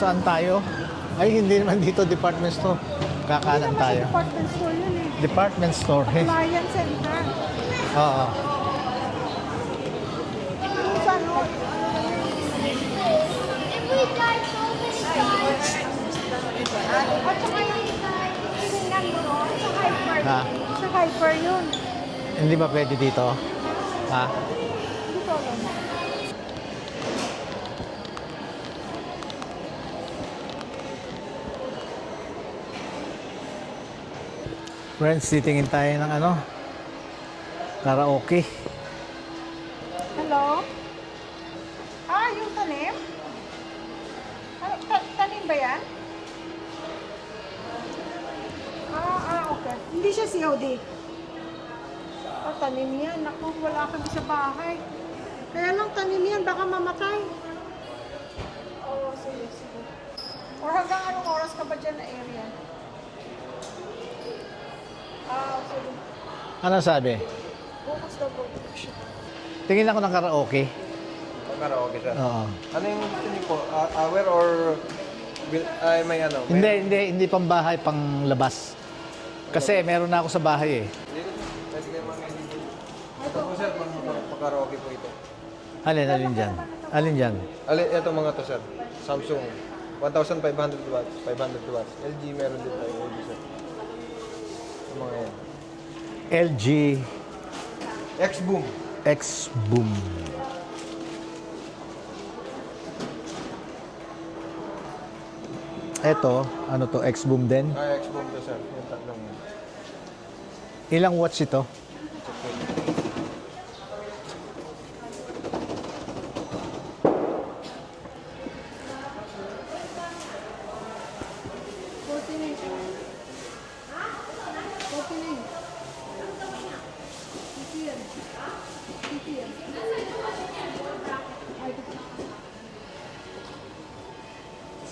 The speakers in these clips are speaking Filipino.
saan tayo? Ay, hindi naman dito department store. Kakanan tayo. Department store yun eh. Department store, eh. Lion Center. Oo. Saan no? At saka yung tingnan mo, sa hyper. Ha? Sa hyper yun. Hindi ba pwede dito? Ha? Dito lang. Friends, titingin tayo ng ano? Karaoke. Hello? Yung tanim? Tanim ba yan? Okay. Hindi siya COD. Tanim yan. Naku, wala kami sa bahay. Kaya lang tanim yan, baka mamatay. Sige. Or hanggang anong oras ka ba dyan na area? Sige. Ano sabi? Bukas na bukas siya. Tingin ako ng karaoke. Karaoke, sir. Oo. Ano yung gusto niyo po? Hour or may ano? Hindi pang bahay, pang labas. Kasi meron na ako sa bahay eh. Pwede kayo mga hindi. Ito po, sir, pang-karaoke po ito. Alin dyan? Alin dyan? Ito mga to, sir. Samsung. 1,500 watts. 500 watts. LG meron din tayo. LG, sir. Yung mga yan. LG X-Boom. X-Boom. Ito, ano to? X-Boom din? X-Boom to, sir. Yung tatlong yan. Ilang watts ito?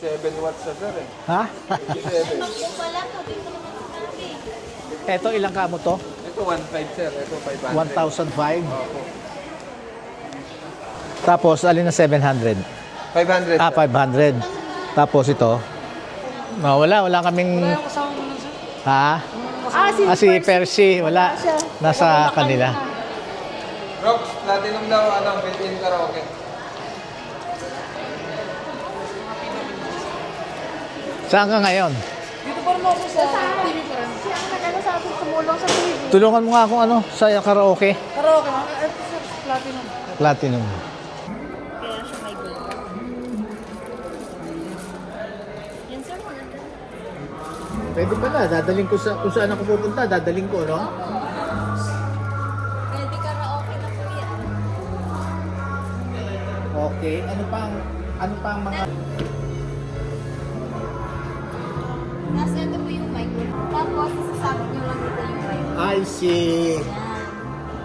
Seven watts na, sir, eh. Ha? 7. Ito, ilang kamo to? Ito 1,500, sir. Ito 500. 1,005. Opo. Tapos, alin na 700? 500, sir. 500. Tapos ito. Wala kaming... Ha? Si Percy, wala. Nasa kanila. Rox, Platinum daw, built-in karaoke. Saan ka ngayon? Dito pa rin ako sa TV pa rin. Siya ang nag-ano sa akin, tumulong sa TV. Tulungan mo nga akong ano, sa karaoke. Karaoke, ito sa Platinum. Platinum. Kaya siya may gold. Yan sir, maganda. Pwede pala, dadaling ko kung saan ako pupunta, dadaling ko, no? Pwede karaoke na po yan. Okay, ano pa ang mga... Nasa ito po yung microphone. Tapos, sasabit nyo lang dito yung mic. I see. Yan.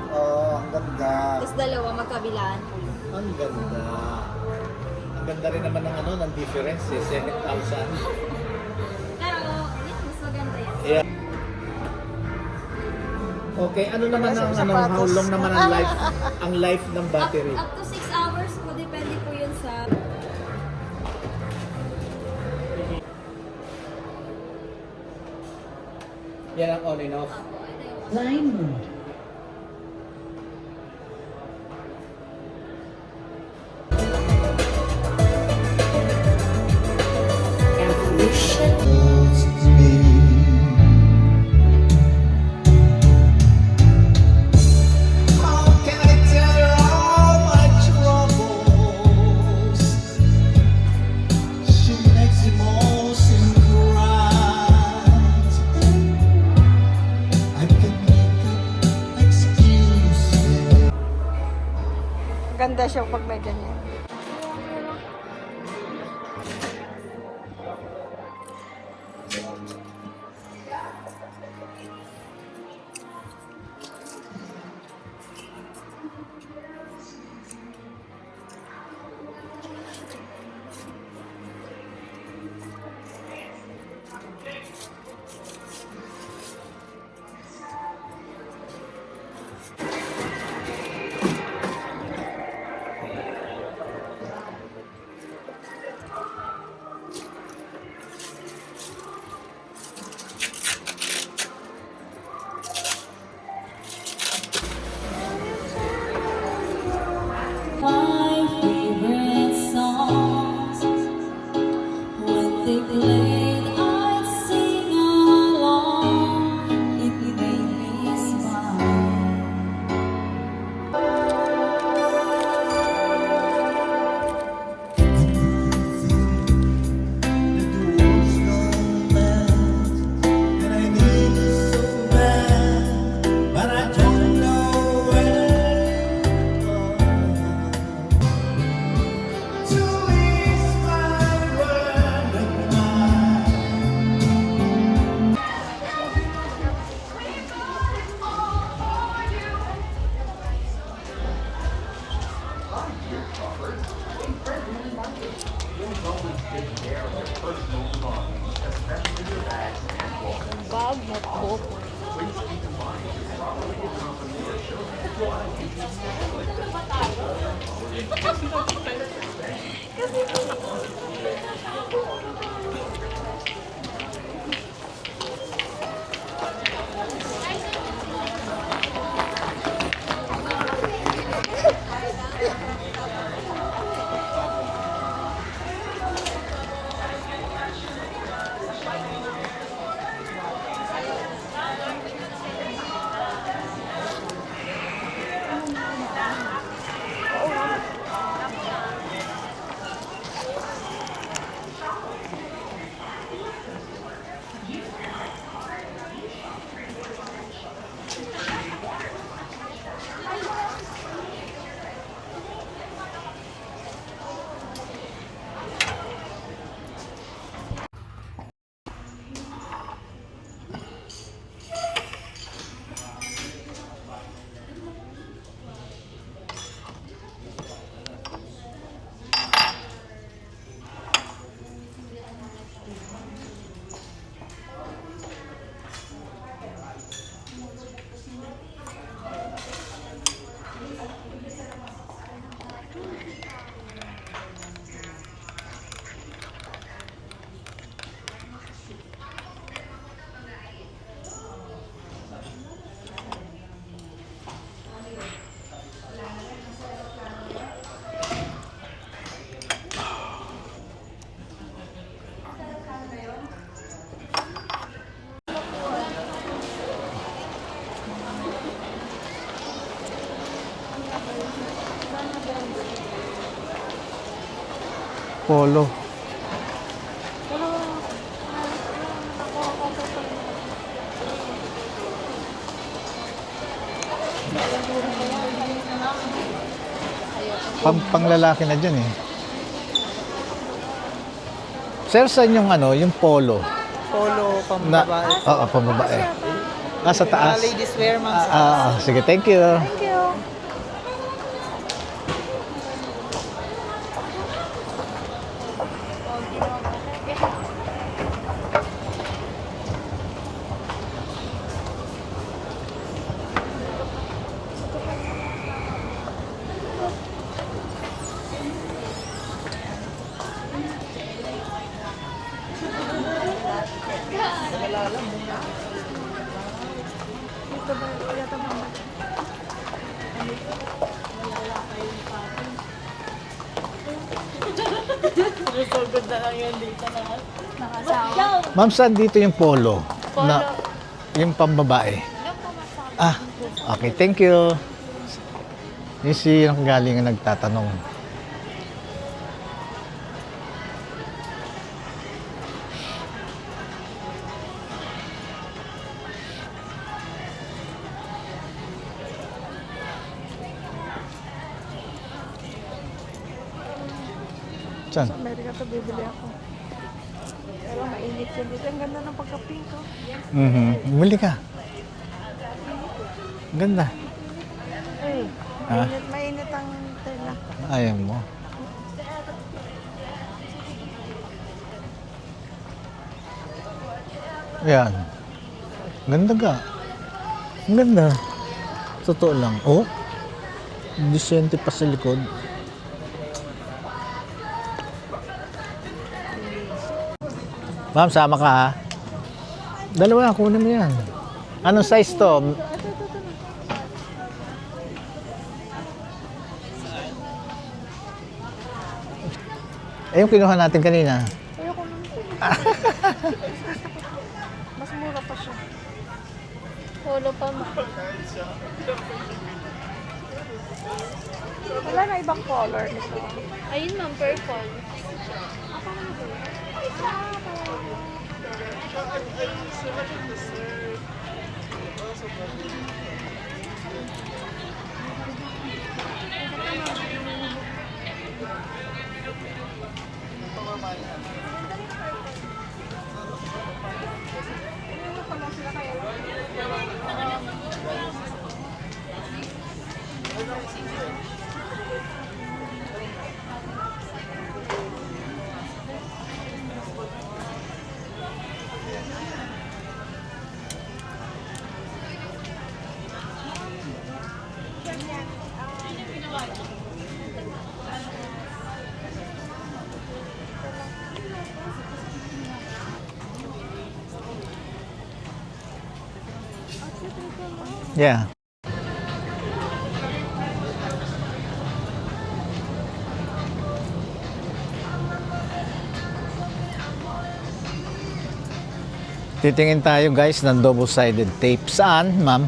Oh, ang ganda. Tapos dalawa, magkabilaan po yun. Ang ganda. Ang ganda rin naman ng ano, ng difference eh, 7,000. Pero, yun, mas maganda yan. Yeah. Okay, ano naman ang how long naman ang life ng battery? Up to 6 hours po, depende po yun sa... Yan ang on and off. Line mode. Ganda siya pag may ganyan. Polo. Panglalaki na dyan eh. Sir, saan yung ano, yung polo? Polo, Na, pambabae. oo, pambabae. Nasa taas. Ladies wear, ma'am. Sige, thank you. Thank you. Ma'am, saan dito yung polo? Na, yung pambabae. Okay, thank you. Yung si galing ang nagtatanong. Saan? Sa Amerika to bibili ako. Pero mainit yun dito. Ang ganda ng pagka-pink ko. Bumili ka. Ganda. Ay, Ha? mainit ang tela. Ayaw mo. Ayan. Ganda ka. Ang ganda. Totoo lang. Oh. Disente pa sa likod. Ma'am, sama ka ha. Dalawa, kunin mo yan. Anong size to? Eh, yung kinuha natin kanina. Ayoko naman. Mas mura pa siya. Polo pa mo. Wala na ibang color nito. Ayun ma'am, purple. Yeah. Titingin tayo guys ng double-sided tape. Saan, ma'am?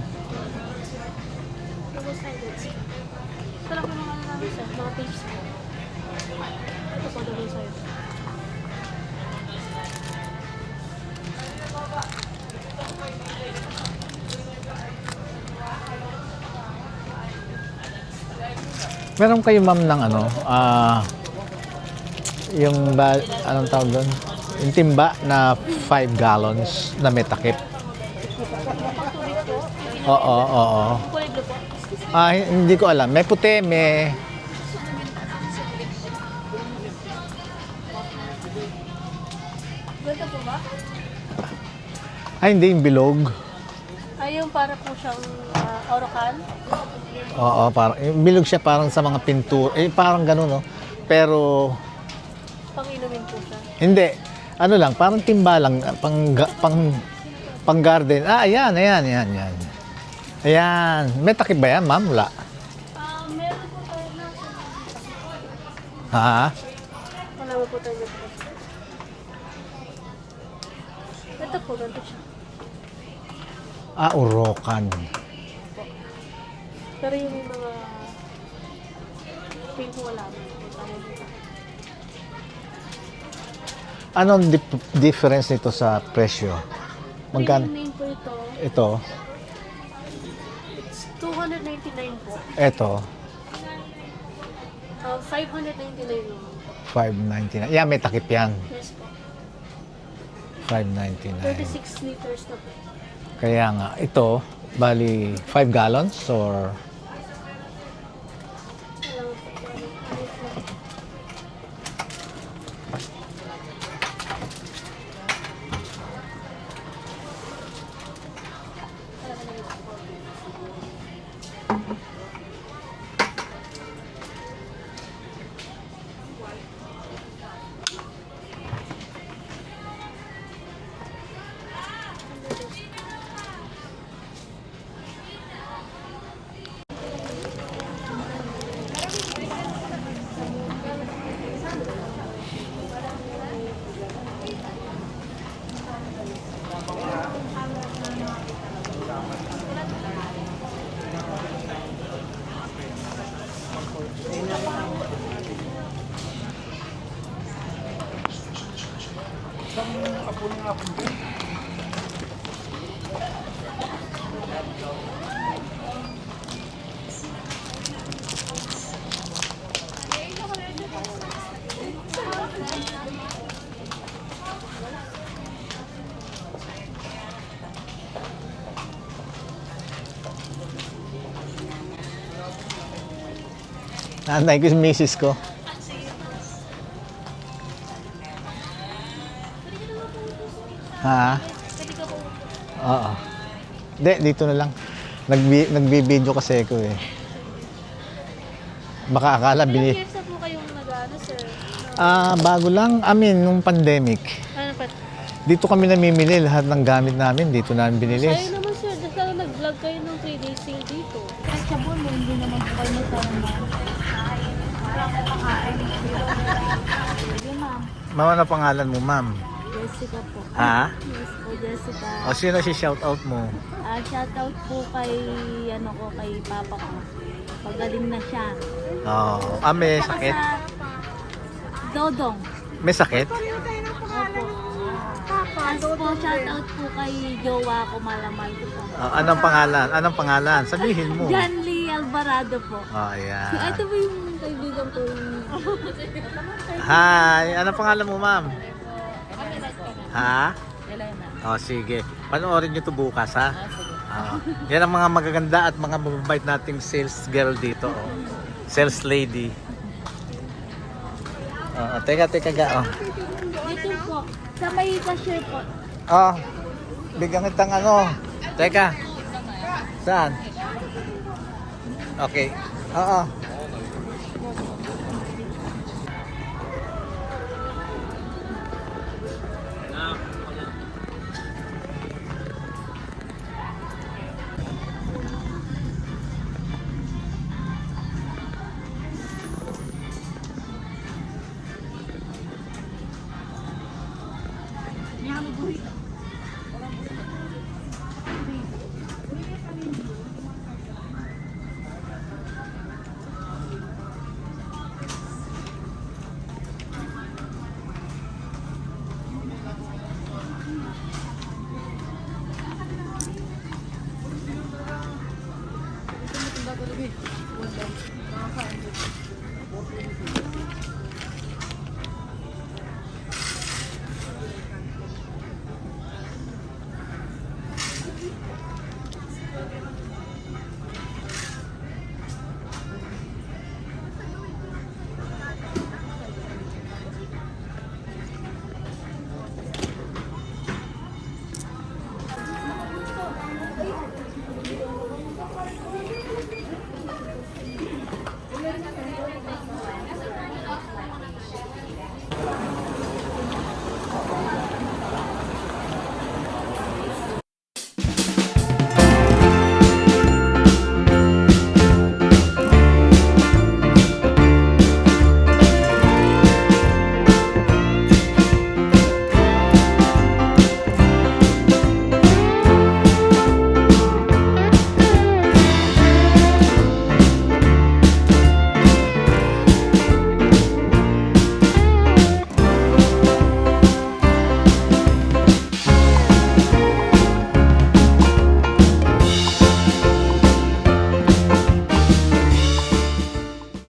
Double-sided. Ito lang yung mga namin sir, mga tapes. Ito po, double-sided. Meron kayo ma'am ng ano, yung anong tawag doon? Yung timba na 5 gallons na may takip. Pang-tubig po. Oo. Kulay blue po. Hindi ko alam. May puti, may... Ganito po ba? hindi yung bilog. Ay, yung para po siyang orocan. Oo, parang yung bilog siya parang sa mga pintura. Parang gano'n, no? Pero Pang-inumin po siya. hindi. Ano lang, parang timba lang pang garden. Ayan. Ayan. May takip ba yan, ma'am? Wala. Meron po tayo na. Ha? Wala po tayo na po. Ito po, ganito siya. Urokan. Pero yung may mga pink po wala. Anong difference nito sa presyo? Magkano? Premium name po ito. Ito. It's 299 po. Ito. 599 lang. 5.99. Yeah, may takip yan. Yes po. 5.99. 36 liters na po. Kaya nga, ito, bali 5 gallons or... Alam po. Nanay ko yung misis ko. Ha? Oo. Hindi, dito na lang. Nagbi-video kasi ako eh. Baka akala Ilang years na po kayong nag-ano, sir? bago lang, nung pandemic. Ano pa? Dito kami namimili, lahat ng gamit namin, dito namin binili. Sa'yo naman, sir. Dahil nag-vlog kayo ng 3 days sale dito. Stretchable mo, hindi naman po kayo nagtama. Sige, ma'am. Ma'am, ano pangalan mo, ma'am? Jessica po. Ha? Yes po, Jessica. O sino si shoutout mo? Shoutout po kay, kay papa ko. Pagaling na siya. Oo. May Saka sakit? sa Dodong. May sakit? Opo. Tapos po, shoutout po kay jowa ko, malamal ko po. Anong pangalan? Anong pangalan? Sabihin mo. John Lee Alvarado po. Ayan. Ito po yung kaibigan ko yung... Hi! Anong pangalan mo, ma'am? Ha? Elena. Sige. Panoorin nyo to bukas, ha? Yan ang mga magaganda at mga mababait nating sales girl dito. Sales lady. Teka ga. Dito po, sa may cashier po. Bigyan kitang ano. Teka. Saan? Okay. Oo.